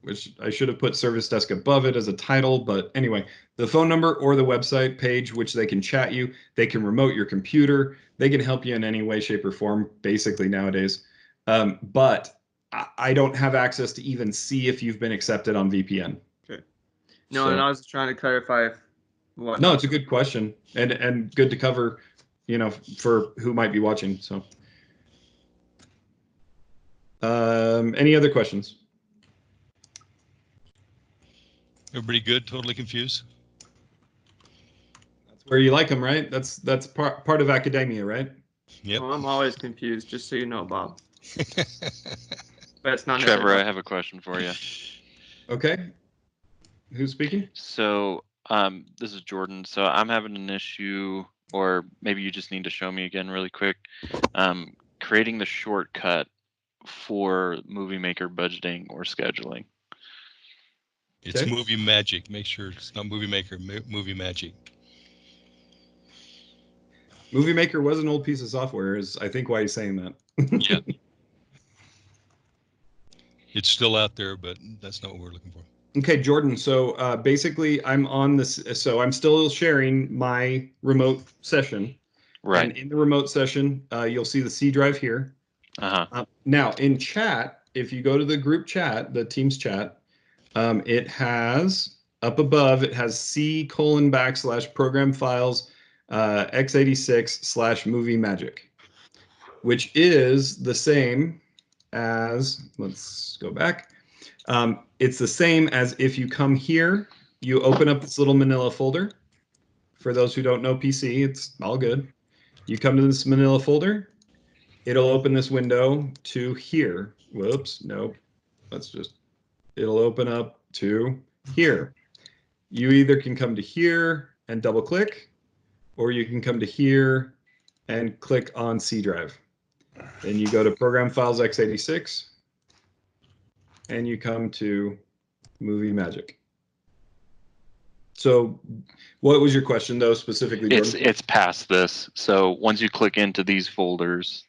S1: which I should have put service desk above it as a title, but anyway, the phone number or the website page, which they can chat you, they can remote your computer, they can help you in any way, shape, or form, basically nowadays. But I don't have access to even see if you've been accepted on VPN.
S9: Okay. No, and I was trying to clarify what.
S1: No, it's a good question, and good to cover, you know, for who might be watching. So, any other questions?
S2: Everybody good? Totally confused?
S1: That's where you like them, right? That's part of academia, right?
S2: Yep.
S9: Well, I'm always confused, just so you know, Bob. But it's not
S8: Trevor, I have a question for you.
S1: Okay. Who's speaking?
S8: So this is Jordan. So I'm having an issue, or maybe you just need to show me again really quick. Creating the shortcut for Movie Maker budgeting or scheduling.
S2: It's Movie Magic. Make sure it's not Movie Maker, Movie Magic.
S1: Movie Maker was an old piece of software, is I think why he's saying that.
S2: Yeah. It's still out there, but that's not what we're looking for.
S1: Okay, Jordan. So basically, I'm on this. So I'm still sharing my remote session.
S8: Right.
S1: And in the remote session, you'll see the C drive here. Now, in chat, if you go to the group chat, the Teams chat, it has up above, it has C:\program files x86/movie magic, which is the same as, let's go back. It's the same as if you come here, you open up this little manila folder. For those who don't know PC, it's all good. You come to this manila folder, it'll open this window to here. Whoops, nope. It'll open up to here. You either can come to here and double click, or you can come to here and click on C drive. Then you go to Program Files x86, and you come to Movie Magic. So what was your question, though, specifically, Jordan?
S8: It's past this. So once you click into these folders.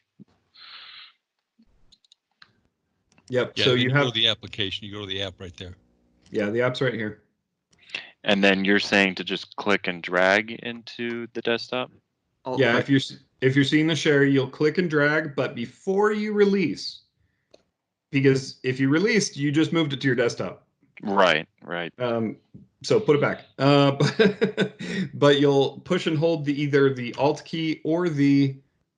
S1: Yep.
S2: Yeah,
S1: so you have
S2: go to the application. You go to the app right there.
S1: Yeah, the app's right here.
S8: And then you're saying to just click and drag into the desktop?
S1: Yeah, if you're seeing the share, you'll click and drag, but before you release, because if you released, you just moved it to your desktop.
S8: Right.
S1: So put it back. But you'll push and hold either the Alt key or the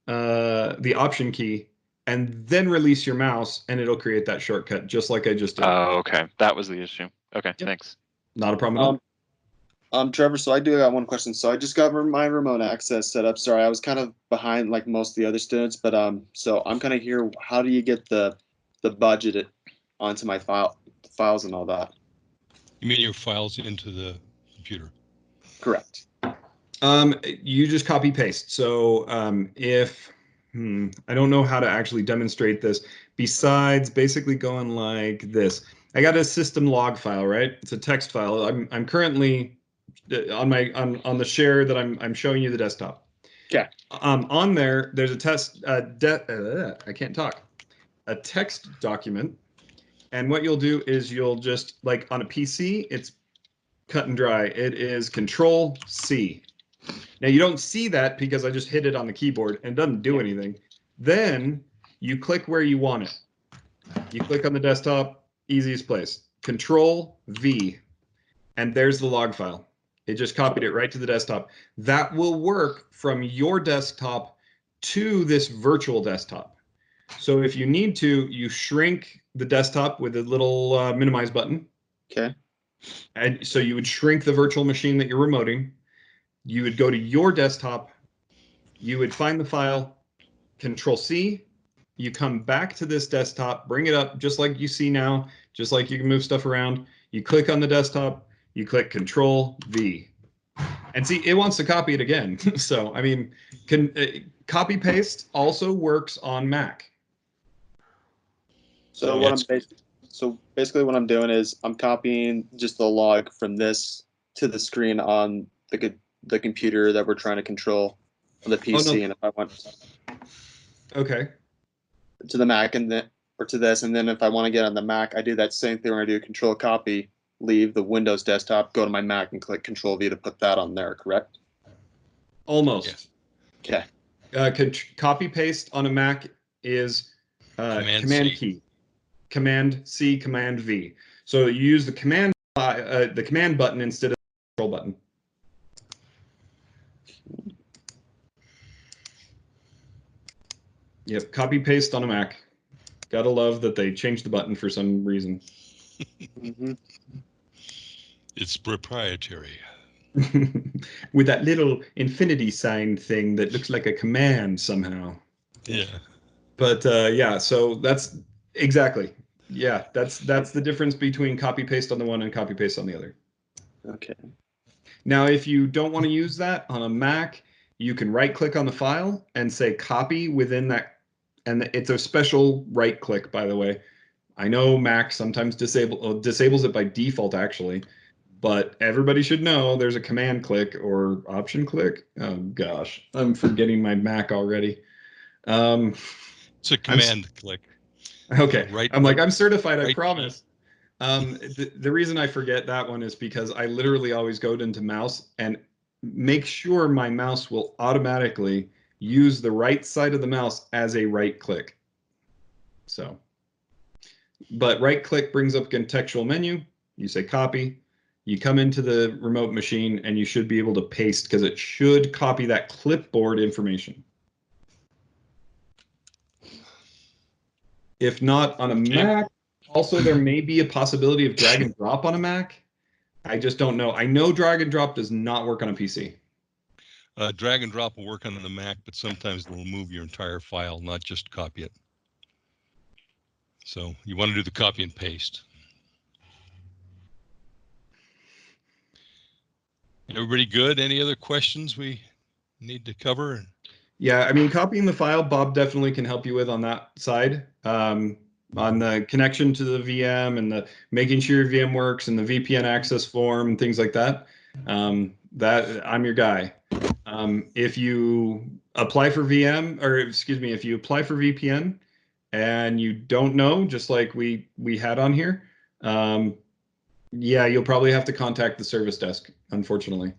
S1: Option key, and then release your mouse, and it'll create that shortcut, just like I just did.
S8: Oh, okay. That was the issue. Okay,
S1: Yep.
S8: Thanks.
S1: Not a problem at all.
S7: Trevor, so I do got one question. So I just got my remote access set up. Sorry, I was kind of behind like most of the other students, but so I'm kind of here. How do you get the budget onto my files and all that?
S2: You mean your files into the computer?
S7: Correct.
S1: You just copy paste. So if I don't know how to actually demonstrate this besides basically going like this. I got a system log file, right? It's a text file. I'm currently on the share that I'm showing you the desktop.
S7: Okay.
S1: On there, there's a test. I can't talk. a text document. And what you'll do is you'll just, like on a PC, it's cut and dry. It is Control C. Now you don't see that because I just hit it on the keyboard and it doesn't do anything. Then you click where you want it. You click on the desktop, easiest place. Control V, and there's the log file. It just copied it right to the desktop. That will work from your desktop to this virtual desktop. So if you need to, you shrink the desktop with a little minimize button.
S7: Okay.
S1: And so you would shrink the virtual machine that you're remoting. You would go to your desktop. You would find the file, Control C. You come back to this desktop, bring it up just like you see now, just like you can move stuff around. You click on the desktop, you click Control V. And see, it wants to copy it again. So, I mean, copy paste also works on Mac.
S7: So basically what I'm doing is I'm copying just the log from this to the screen on the computer that we're trying to control on the PC.
S1: Oh, no.
S7: And if I want
S1: Okay.
S7: to the Mac and then or to this, and then if I want to get on the Mac, I do that same thing where I do Control Copy, leave the Windows desktop, go to my Mac and click Control V to put that on there, correct?
S1: Almost.
S7: Okay.
S1: Copy paste on a Mac is Command key. Command C, Command V. So you use the command button instead of the control button. Yep, copy paste on a Mac. Gotta love that they changed the button for some reason.
S2: It's proprietary.
S1: With that little infinity sign thing that looks like a command somehow.
S2: Yeah.
S1: But yeah, so that's exactly. Yeah, that's the difference between copy paste on the one and copy paste on the other.
S7: Okay.
S1: Now, if you don't want to use that on a Mac, you can right click on the file and say copy within that. And it's a special right click, by the way. I know Mac sometimes disables it by default, actually. But everybody should know there's a command click or option click. Oh, gosh, I'm forgetting my Mac already.
S2: It's a command click.
S1: Okay,
S2: Right.
S1: I'm like, I'm certified, I
S2: right
S1: promise. The reason I forget that one is because I literally always go into mouse and make sure my mouse will automatically use the right side of the mouse as a right click. So, but right click brings up contextual menu. You say copy. You come into the remote machine and you should be able to paste because it should copy that clipboard information. If not on a Mac, also there may be a possibility of drag and drop on a Mac. I just don't know. I know drag and drop does not work on a PC.
S2: Drag and drop will work on the Mac, but sometimes they'll move your entire file, not just copy it. So you want to do the copy and paste. Everybody good? Any other questions we need to cover?
S1: Yeah, I mean, copying the file, Bob definitely can help you with on that side. On the connection to the VM and the making sure your VM works and the VPN access form and things like that. That I'm your guy. If you apply for if you apply for VPN and you don't know, just like we had on here, yeah, you'll probably have to contact the service desk, unfortunately.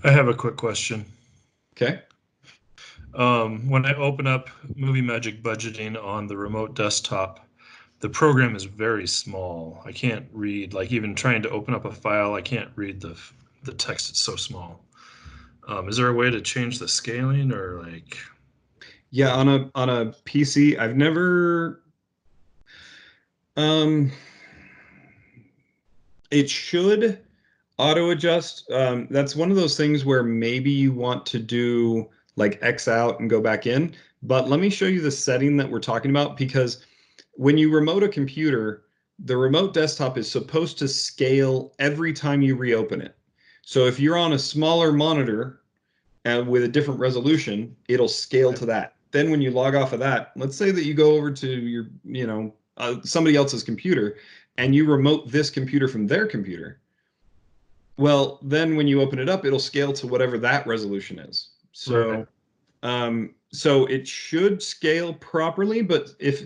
S4: I have a quick question.
S1: Okay.
S4: When I open up Movie Magic Budgeting on the remote desktop, the program is very small. I can't read, like even trying to open up a file, I can't read the text. It's so small. Is there a way to change the scaling or like?
S1: Yeah, on a PC, I've never. It should auto adjust. That's one of those things where maybe you want to do like X out and go back in. But let me show you the setting that we're talking about, because when you remote a computer, the remote desktop is supposed to scale every time you reopen it. So if you're on a smaller monitor and with a different resolution, it'll scale to that. Then when you log off of that, let's say that you go over to your, somebody else's computer and you remote this computer from their computer. Well, then when you open it up, it'll scale to whatever that resolution is. So So it should scale properly, but if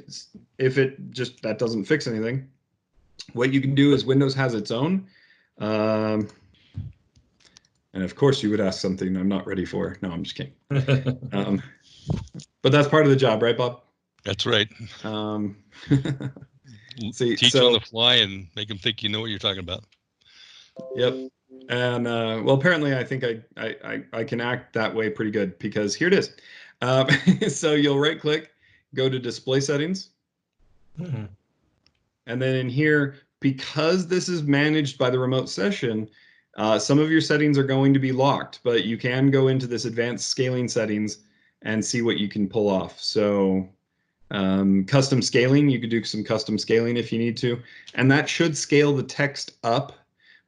S1: it just that doesn't fix anything, what you can do is Windows has its own. And of course, you would ask something I'm not ready for. No, I'm just kidding. But that's part of the job, right, Bob?
S2: That's right.
S1: See,
S2: Teach
S1: so,
S2: on the fly and make them think you know what you're talking about.
S1: Yep. And well, apparently, I think I can act that way pretty good because here it is. So you'll right click, go to display settings.
S4: Mhm.
S1: And then in here, because this is managed by the remote session, some of your settings are going to be locked, but you can go into this advanced scaling settings and see what you can pull off. So custom scaling, you could do some custom scaling if you need to, and that should scale the text up.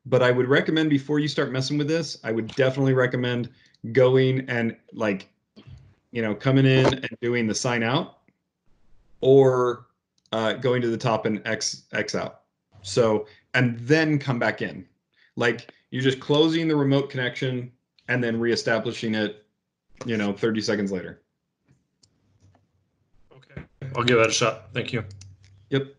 S1: But I would recommend before you start messing with this, I would definitely recommend going and coming in and doing the sign out, or going to the top and X out. So, and then come back in. Like you're just closing the remote connection and then reestablishing it, 30 seconds later.
S4: Okay, I'll give that a shot. Thank you.
S1: Yep.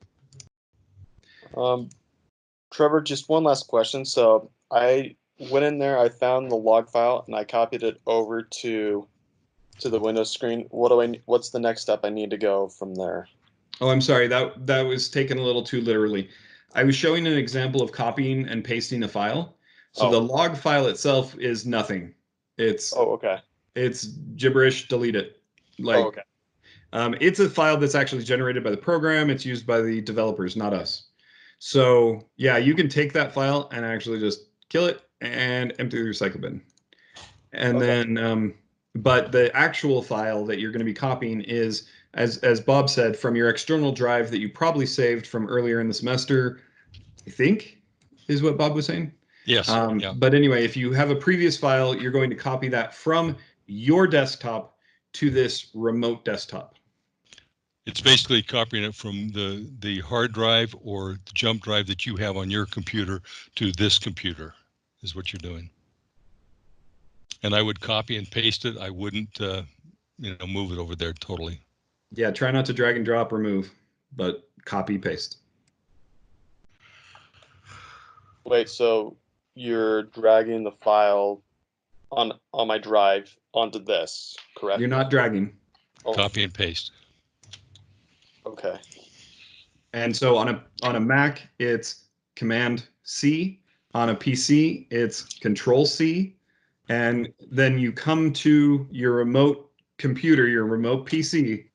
S7: Trevor, just one last question. So I went in there, I found the log file, and I copied it over to the Windows screen. What's the next step I need to go from there?
S1: Oh, I'm sorry. That was taken a little too literally. I was showing an example of copying and pasting a file. So the log file itself is nothing. It's
S7: okay.
S1: It's gibberish. Delete it.
S7: Okay.
S1: It's a file that's actually generated by the program. It's used by the developers, not us. So yeah, you can take that file and actually just kill it and empty the recycle bin. And then, but the actual file that you're going to be copying is, as Bob said, from your external drive that you probably saved from earlier in the semester, I think, is what Bob was saying.
S2: Yes. Yeah.
S1: But anyway, if you have a previous file, you're going to copy that from your desktop to this remote desktop.
S2: It's basically copying it from the hard drive or the jump drive that you have on your computer to this computer is what you're doing. And I would copy and paste it. I wouldn't, move it over there totally.
S1: Yeah, try not to drag and drop or move, but copy, paste.
S7: Wait, so you're dragging the file on my drive onto this, correct?
S1: You're not dragging.
S2: Copy and paste.
S7: Okay.
S1: And so on a Mac, it's Command C. On a PC, it's Control C. And then you come to your remote computer, your remote PC,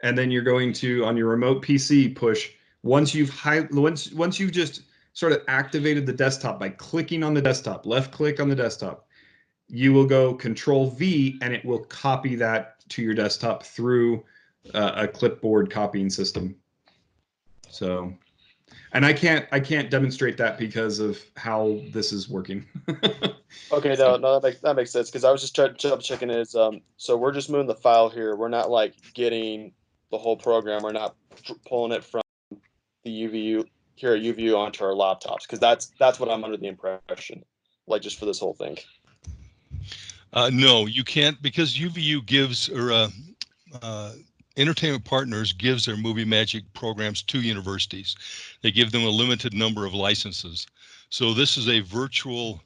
S1: and then you're going to, on your remote PC, push once you've just sort of activated the desktop by clicking on the desktop, left click on the desktop, you will go Control V and it will copy that to your desktop through a clipboard copying system. So, and I can't demonstrate that because of how this is working.
S7: Okay, no, that makes sense, because I was just checking is so we're just moving the file here. We're not like getting the whole program. We're not pulling it from the UVU here at UVU onto our laptops, because that's what I'm under the impression, like just for this whole thing.
S2: No, you can't, because UVU gives, or Entertainment Partners gives their Movie Magic programs to universities. They give them a limited number of licenses. So this is a virtual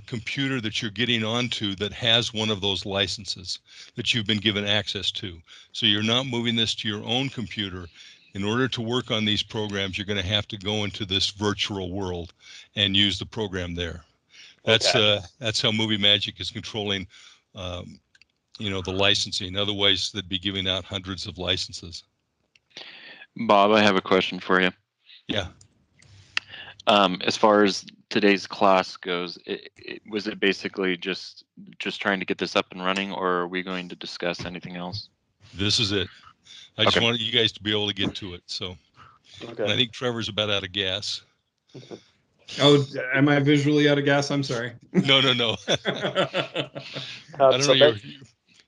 S2: computer that you're getting onto that has one of those licenses that you've been given access to. So you're not moving this to your own computer. In order to work on these programs, you're going to have to go into this virtual world and use the program there. That's how Movie Magic is controlling, the licensing. Otherwise, they'd be giving out hundreds of licenses.
S8: Bob, I have a question for you.
S2: Yeah.
S8: As far as today's class goes, was it basically just trying to get this up and running, or are we going to discuss anything else?
S2: This is it. I just wanted you guys to be able to get to it. So, and I think Trevor's about out of gas.
S1: Oh, am I visually out of gas? I'm sorry.
S2: No. I don't know.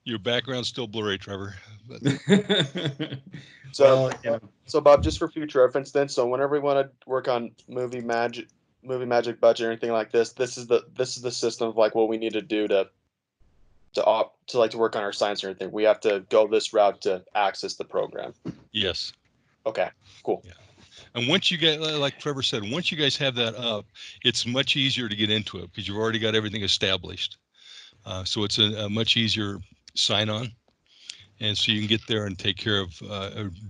S2: Your background's still blurry, Trevor. But.
S7: So Bob, just for future reference, then, so whenever we want to work on movie magic budget or anything like this, this is the system of like what we need to do to to work on our science or anything. We have to go this route to access the program.
S2: Yes.
S7: Okay, cool.
S2: Yeah. And once you get, like Trevor said, once you guys have that up, it's much easier to get into it because you've already got everything established. So it's a much easier sign on. And so you can get there and take care of,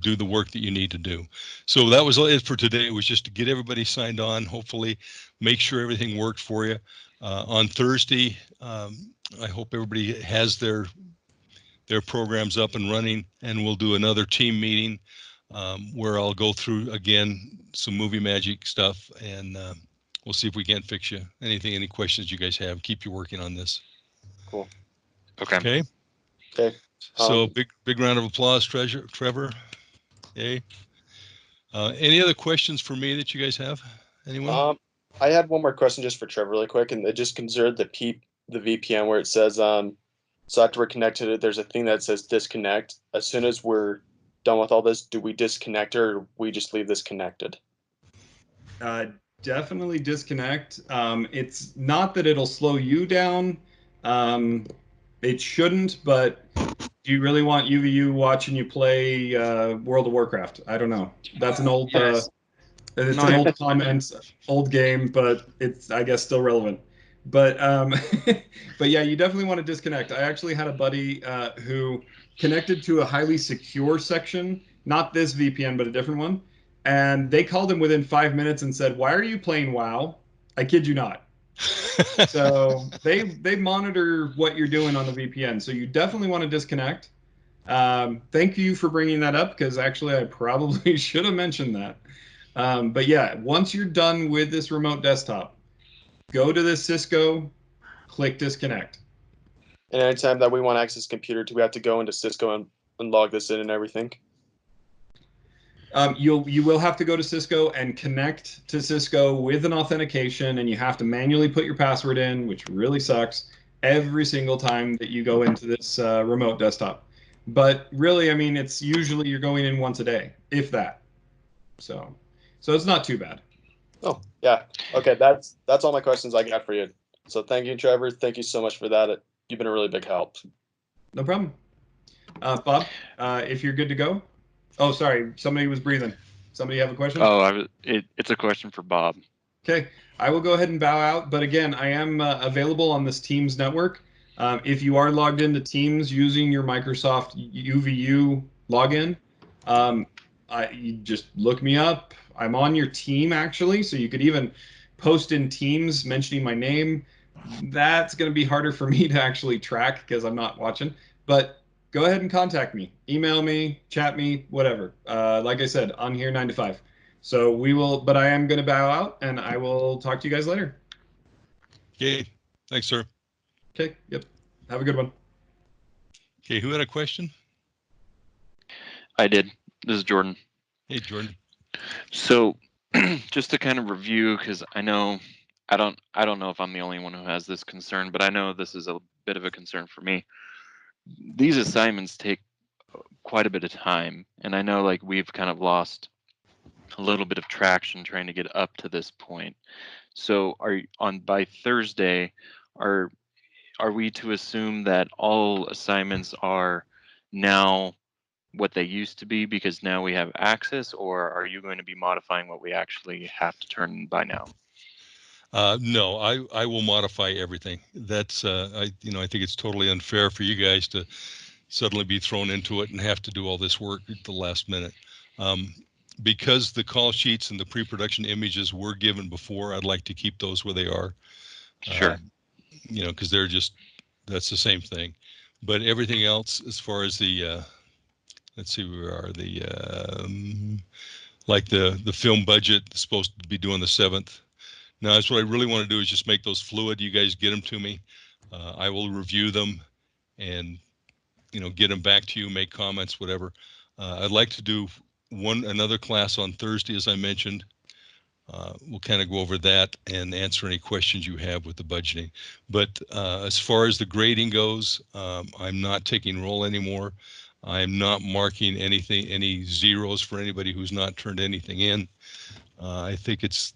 S2: do the work that you need to do. So that was it for today. It was just to get everybody signed on, hopefully make sure everything worked for you. On Thursday, I hope everybody has their programs up and running, and we'll do another team meeting where I'll go through again some movie magic stuff, and we'll see if we can't fix you. Any questions you guys have, keep you working on this.
S7: Cool.
S2: Okay.
S7: Okay.
S2: So big round of applause, Trevor. Okay. Any other questions for me that you guys have? Anyone?
S7: I had one more question just for Trevor really quick, and it just concerned the VPN where it says so after we're connected, there's a thing that says disconnect. As soon as we're done with all this, do we disconnect or we just leave this connected?
S1: Definitely disconnect. It's not that it'll slow you down. It shouldn't, but do you really want UVU watching you play World of Warcraft? I don't know. That's an old
S9: Yes.
S1: it's an old comment, old game, but it's, I guess, still relevant. But but yeah, you definitely want to disconnect. I actually had a buddy who connected to a highly secure section, not this VPN, but a different one. And they called him within 5 minutes and said, "Why are you playing WoW?" I kid you not. So they monitor what you're doing on the VPN. So you definitely want to disconnect. Thank you for bringing that up, because actually I probably should have mentioned that. But yeah, once you're done with this remote desktop, go to this Cisco, click disconnect.
S7: And anytime that we want to access computer, do we have to go into Cisco and log this in and everything?
S1: You will have to go to Cisco and connect to Cisco with an authentication, and you have to manually put your password in, which really sucks, every single time that you go into this remote desktop. But really, I mean, it's usually you're going in once a day, if that. So it's not too bad.
S7: Oh, yeah. Okay, that's all my questions I got for you. So thank you, Trevor. Thank you so much for that. You've been a really big help.
S1: No problem. Bob, if you're good to go. Oh, sorry. Somebody was breathing. Somebody have a question?
S8: Oh, it's a question for Bob.
S1: Okay. I will go ahead and bow out. But again, I am available on this Teams network. If you are logged into Teams using your Microsoft UVU login, you just look me up. I'm on your team, actually. So you could even post in Teams mentioning my name. That's going to be harder for me to actually track because I'm not watching. But go ahead and contact me. Email me, chat me, whatever. Like I said, on here 9 to 5. So we will, but I am going to bow out, and I will talk to you guys later.
S2: Okay. Thanks, sir.
S1: Okay. Yep. Have a good one.
S2: Okay. Who had a question?
S8: I did. This is Jordan.
S2: Hey, Jordan.
S8: So just to kind of review, because I don't know if I'm the only one who has this concern, but I know this is a bit of a concern for me. These assignments take quite a bit of time, and I know like we've kind of lost a little bit of traction trying to get up to this point. So by Thursday, are we to assume that all assignments are now what they used to be because now we have access, or are you going to be modifying what we actually have to turn in by now?
S2: No, I will modify everything. That's I think it's totally unfair for you guys to suddenly be thrown into it and have to do all this work at the last minute. Because the call sheets and the pre-production images were given before, I'd like to keep those where they are.
S8: Sure.
S2: Because that's the same thing. But everything else, as far as the let's see, where are like the film budget is supposed to be due on the 7th. Now, that's what I really want to do is just make those fluid. You guys get them to me. I will review them and, get them back to you, make comments, whatever. I'd like to do another class on Thursday, as I mentioned. We'll kind of go over that and answer any questions you have with the budgeting. But as far as the grading goes, I'm not taking roll anymore. I'm not marking any zeros for anybody who's not turned anything in. I think that's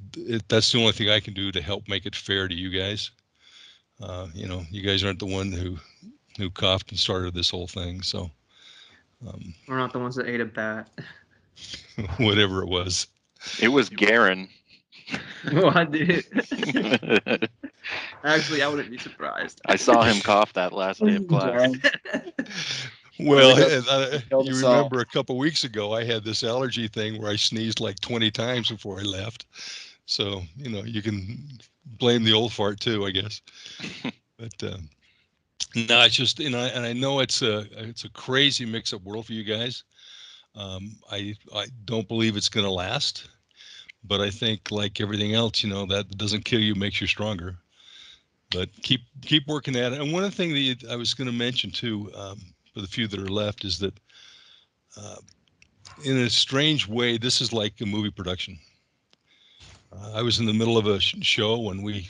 S2: the only thing I can do to help make it fair to you guys. You guys aren't the one who who coughed and started this whole thing. So
S9: We're not the ones that ate a bat.
S2: whatever it was.
S8: It was Garen.
S9: What, dude? Actually, I wouldn't be surprised.
S8: I saw him cough that last day of class.
S2: Well,
S7: killed
S2: you
S7: us all.
S2: remember a couple weeks ago, I had this allergy thing where I sneezed like 20 times before I left. So, you can blame the old fart too, I guess. But no, it's just, and I know it's a crazy mix-up world for you guys. I don't believe it's going to last, but I think like everything else, that doesn't kill you, makes you stronger. But keep working at it. And one of the things that I was going to mention too, for the few that are left, is that in a strange way, this is like a movie production. I was in the middle of a show and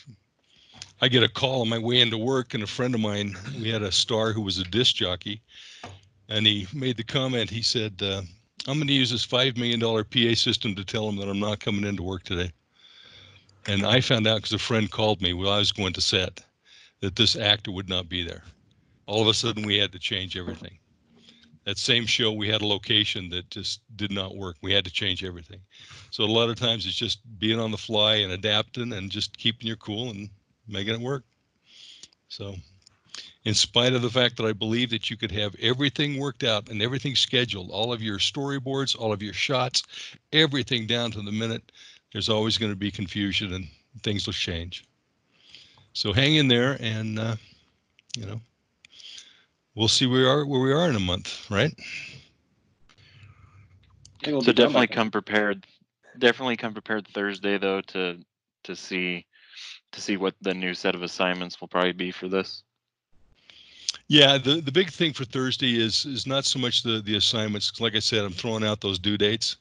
S2: I get a call on my way into work, and a friend of mine, we had a star who was a disc jockey, and he made the comment, he said, I'm going to use this $5 million PA system to tell him that I'm not coming into work today. And I found out because a friend called me while I was going to set that this actor would not be there. All of a sudden, we had to change everything. That same show, we had a location that just did not work. We had to change everything. So a lot of times it's just being on the fly and adapting and just keeping your cool and making it work. So in spite of the fact that I believe that you could have everything worked out and everything scheduled, all of your storyboards, all of your shots, everything down to the minute, there's always going to be confusion and things will change. So hang in there, and we'll see where we are in a month, right?
S8: So definitely come prepared. Definitely come prepared Thursday though to see what the new set of assignments will probably be for this.
S2: Yeah, the big thing for Thursday is not so much the assignments. Like I said, I'm throwing out those due dates.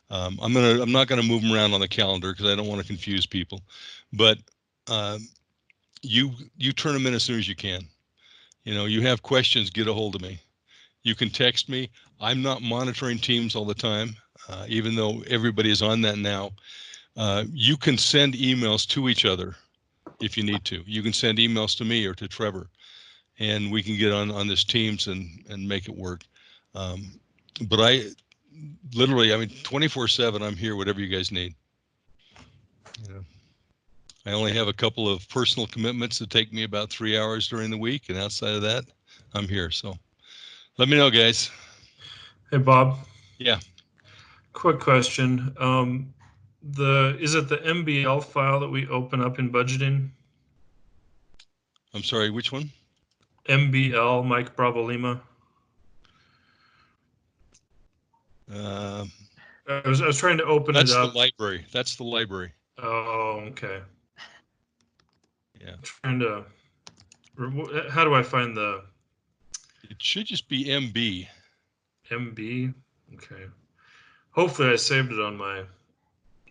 S2: I'm not gonna move them around on the calendar because I don't want to confuse people. But you turn them in as soon as you can. You have questions, get a hold of me. You can text me. I'm not monitoring Teams all the time, even though everybody is on that now. You can send emails to each other if you need to. You can send emails to me or to Trevor, and we can get on this Teams and make it work. But I literally, 24/7, I'm here, whatever you guys need. I only have a couple of personal commitments that take me about 3 hours during the week, and outside of that, I'm here. So let me know, guys.
S4: Hey, Bob.
S2: Yeah.
S4: Quick question. Is it the MBL file that we open up in budgeting?
S2: I'm sorry, which one?
S4: MBL, Mike Bravo Lima.
S2: I
S4: was trying to open it up.
S2: That's the library. That's the library.
S4: Oh, okay.
S2: Yeah.
S4: I'm trying to. How do I find the?
S2: It should just be MB.
S4: MB. Okay. Hopefully, I saved it on my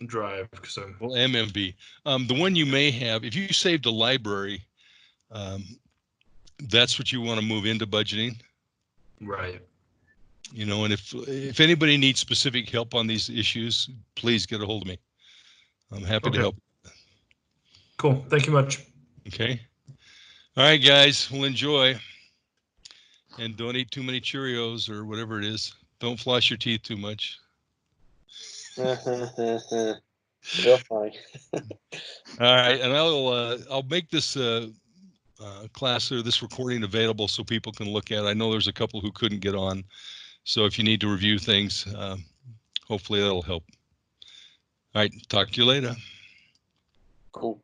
S4: drive because I'm.
S2: Well, MMB. The one you may have, if you saved a library, that's what you want to move into budgeting.
S4: Right.
S2: And if anybody needs specific help on these issues, please get a hold of me. I'm happy to help.
S4: Cool. Thank you much.
S2: Okay. All right, guys. We'll enjoy. And don't eat too many Cheerios or whatever it is. Don't floss your teeth too much.
S7: Real funny.
S2: All right, and I'll make this class or this recording available so people can look at it. I know there's a couple who couldn't get on, so if you need to review things, hopefully that'll help. All right, talk to you later.
S7: Cool.